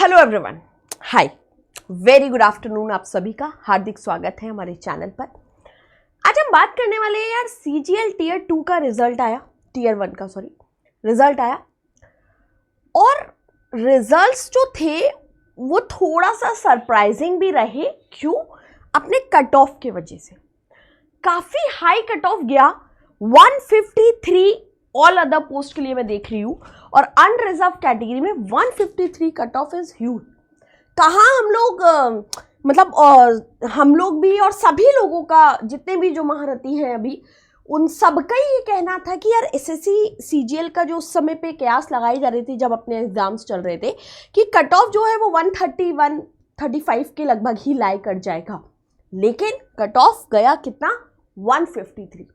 Hello everyone, हाय, very good afternoon. आप सभी का हार्दिक स्वागत है हमारे चैनल पर। आज हम बात करने वाले हैं यार, सीजीएल टीयर 2 का रिजल्ट आया, टीयर 1 का रिजल्ट आया, और रिजल्ट्स जो थे वो थोड़ा सा सरप्राइजिंग भी रहे। क्यों? अपने कट ऑफ के वजह से काफी हाई कट ऑफ गया। 153 ऑल अदर पोस्ट के लिए मैं देख रही हूं, और अनरिजर्व कैटेगरी में 153 कट ऑफ इज ह्यूज। कहाँ हम लोग हम लोग भी और सभी लोगों का, जितने भी जो महारथी हैं अभी, उन सबका ही ये कहना था कि यार एसएससी सीजीएल का जो उस समय पे कयास लगाई जा रही थी जब अपने एग्जाम्स चल रहे थे कि कट ऑफ जो है वो 135 के लगभग ही लाई कर जाएगा, लेकिन कट ऑफ गया कितना? 153।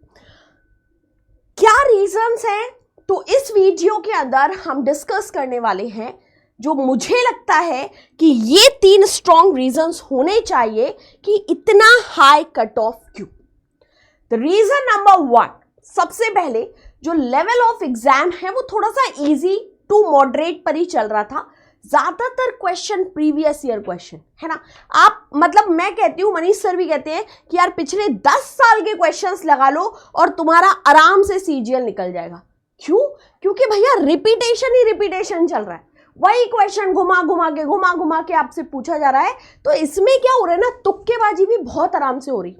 क्या रीजंस हैं? तो इस वीडियो के अंदर हम डिस्कस करने वाले हैं, जो मुझे लगता है कि ये 3 स्ट्रॉन्ग रीजंस होने चाहिए कि इतना हाई कट ऑफ क्यों। तो रीजन नंबर 1, सबसे पहले जो लेवल ऑफ एग्जाम है वो थोड़ा सा इजी टू मॉडरेट पर ही चल रहा था। ज्यादातर क्वेश्चन प्रीवियस ईयर क्वेश्चन है ना। आप मैं कहती हूँ, मनीष सर भी कहते हैं कि यार पिछले 10 साल के क्वेश्चंस लगा लो और तुम्हारा आराम से सीजीएल निकल जाएगा। क्यों? क्योंकि भैया रिपीटेशन चल रहा है, वही क्वेश्चन घुमा घुमा के आपसे पूछा जा रहा है। तो इसमें क्या हो रहा है ना, तुक्केबाजी भी बहुत आराम से हो रही।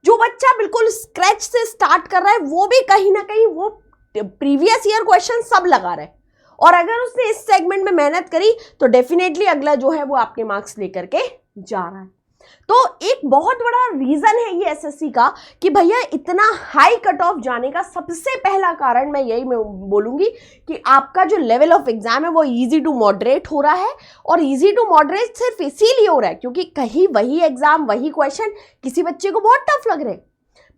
जो बच्चा बिल्कुल स्क्रैच से स्टार्ट कर रहा है वो भी कहीं ना कहीं वो प्रीवियस ईयर क्वेश्चन सब लगा रहा है, और अगर उसने इस सेगमेंट में मेहनत करी तो डेफिनेटली अगला जो है वो आपके मार्क्स लेकर के जा रहा है। तो एक बहुत बड़ा रीजन है ये एसएससी का कि भैया इतना हाई कट ऑफ जाने का सबसे पहला कारण मैं यही बोलूंगी कि आपका जो लेवल ऑफ एग्जाम है वो इजी टू मॉडरेट हो रहा है। और इजी टू मॉडरेट सिर्फ इसीलिए हो रहा है क्योंकि कहीं वही एग्जाम, वही क्वेश्चन किसी बच्चे को बहुत टफ लग रहे हैं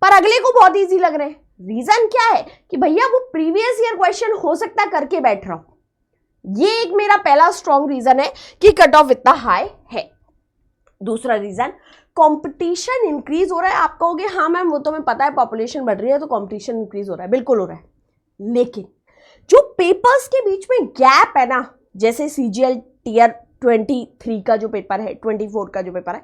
पर अगले को बहुत ईजी लग रहे हैं। रीजन क्या है कि भैया वो प्रीवियस ईयर क्वेश्चन हो सकता करके बैठ रहा हूं। ये एक मेरा पहला स्ट्रॉन्ग रीजन है कि कट ऑफ इतना हाई है। दूसरा रीजन, कंपटीशन इंक्रीज हो रहा है। आप कहोगे हाँ मैम वो तो मैं पता है, पॉपुलेशन बढ़ रही है तो कंपटीशन इंक्रीज हो रहा है, बिल्कुल हो रहा है, लेकिन जो पेपर्स के बीच में गैप है ना, जैसे सीजीएल टीयर 23 का जो पेपर है, 24 का जो पेपर है,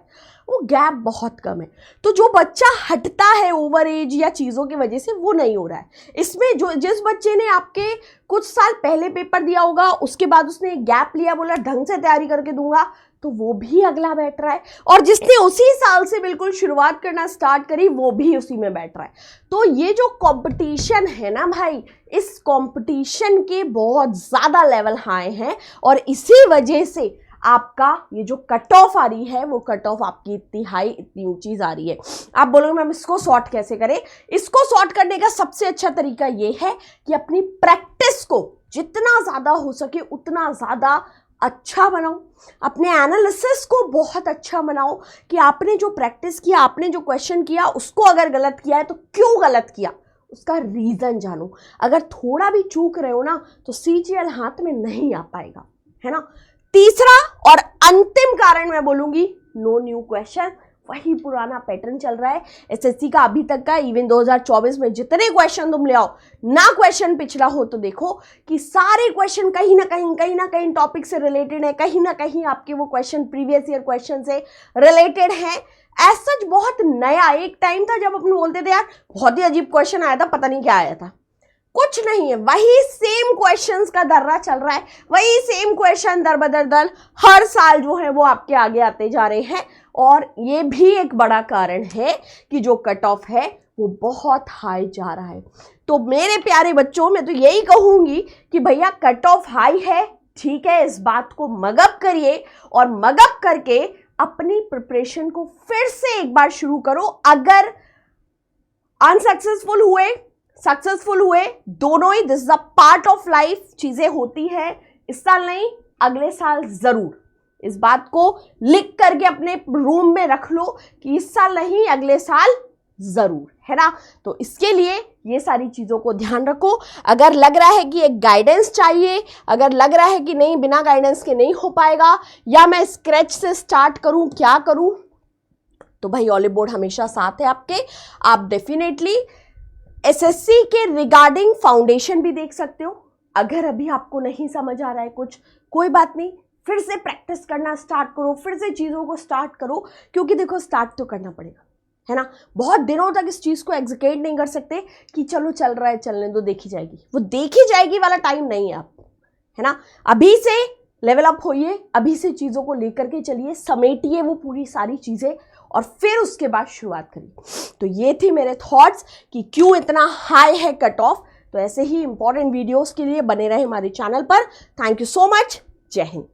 वो गैप बहुत कम है। तो जो बच्चा हटता है ओवर एज या चीज़ों की वजह से, वो नहीं हो रहा है। इसमें जो जिस बच्चे ने आपके कुछ साल पहले पेपर दिया होगा, उसके बाद उसने गैप लिया, बोला ढंग से तैयारी करके दूंगा, तो वो भी अगला बैठ रहा है, और जिसने उसी साल से बिल्कुल शुरुआत करना स्टार्ट करी वो भी उसी में बैठ रहा है। तो ये जो कंपटीशन है ना भाई, इस कंपटीशन के बहुत ज़्यादा लेवल हाई हैं, और इसी वजह से आपका ये जो कट ऑफ आ रही है वो कट ऑफ आपकी इतनी हाई, इतनी ऊंची जा रही है। आप बोलोगे मैम इसको सॉर्ट कैसे करें? इसको सॉर्ट करने का सबसे अच्छा तरीका ये है कि अपनी प्रैक्टिस को जितना ज़्यादा हो सके उतना ज़्यादा अच्छा बनाओ, अपने एनालिसिस को बहुत अच्छा बनाओ कि आपने जो प्रैक्टिस किया, आपने जो क्वेश्चन किया, उसको अगर गलत किया है तो क्यों गलत किया, उसका रीज़न जानो। अगर थोड़ा भी चूक रहे हो ना तो सीजीएल हाथ में नहीं आ पाएगा, है ना। तीसरा और अंतिम कारण मैं बोलूंगी, नो न्यू क्वेश्चन, वही पुराना पैटर्न चल रहा है एसएससी का अभी तक का। इवन 2024 में जितने क्वेश्चन तुम ले आओ ना, क्वेश्चन पिछला हो तो देखो कि सारे क्वेश्चन कहीं ना कहीं टॉपिक से रिलेटेड है, कहीं ना कहीं आपके वो क्वेश्चन प्रीवियस ईयर क्वेश्चन से रिलेटेड है। एज सच बहुत नया, एक टाइम था जब अपन बोलते थे यार बहुत ही अजीब क्वेश्चन आया था, पता नहीं क्या आया था, कुछ नहीं है, वही सेम क्वेश्चंस का दर्रा चल रहा है, वही सेम क्वेश्चन दर बदर दर हर साल जो है वो आपके आगे आते जा रहे हैं। और ये भी एक बड़ा कारण है कि जो कट ऑफ है वो बहुत हाई जा रहा है। तो मेरे प्यारे बच्चों, मैं तो यही कहूंगी कि भैया कट ऑफ हाई है, ठीक है, इस बात को मगअप करिए, और मगअप करके अपनी प्रिपरेशन को फिर से एक बार शुरू करो। अगर अनसक्सेसफुल हुए, सक्सेसफुल हुए, दोनों ही, this is a part of life, चीजें होती है। इस साल नहीं, अगले साल जरूर। इस बात को लिख करके अपने रूम में रख लो कि इस साल नहीं, अगले साल जरूर, है ना। तो इसके लिए ये सारी चीजों को ध्यान रखो। अगर लग रहा है कि एक गाइडेंस चाहिए, अगर लग रहा है कि नहीं बिना गाइडेंस के नहीं हो पाएगा, या मैं स्क्रैच से स्टार्ट करूं, क्या करूं, तो भाई ऑलिव बोर्ड हमेशा साथ है आपके। आप डेफिनेटली एसएससी के रिगार्डिंग फाउंडेशन भी देख सकते हो। अगर अभी आपको नहीं समझ आ रहा है कुछ, कोई बात नहीं, फिर से प्रैक्टिस करना स्टार्ट करो, फिर से चीज़ों को स्टार्ट करो, क्योंकि देखो स्टार्ट तो करना पड़ेगा, है ना। बहुत दिनों तक इस चीज़ को एग्जीक्यूट नहीं कर सकते कि चलो चल रहा है चलने दो, देखी जाएगी, वो देखी जाएगी वाला टाइम नहीं है अब, है ना। अभी से लेवल अप होइए, अभी से चीज़ों को लेकर के चलिए, समेटिए वो पूरी सारी चीज़ें और फिर उसके बाद शुरुआत करिए। तो ये थी मेरे थॉट्स कि क्यों इतना हाई है कट ऑफ। तो ऐसे ही इंपॉर्टेंट वीडियोस के लिए बने रहे हमारे चैनल पर। Thank you so much. जय हिंद।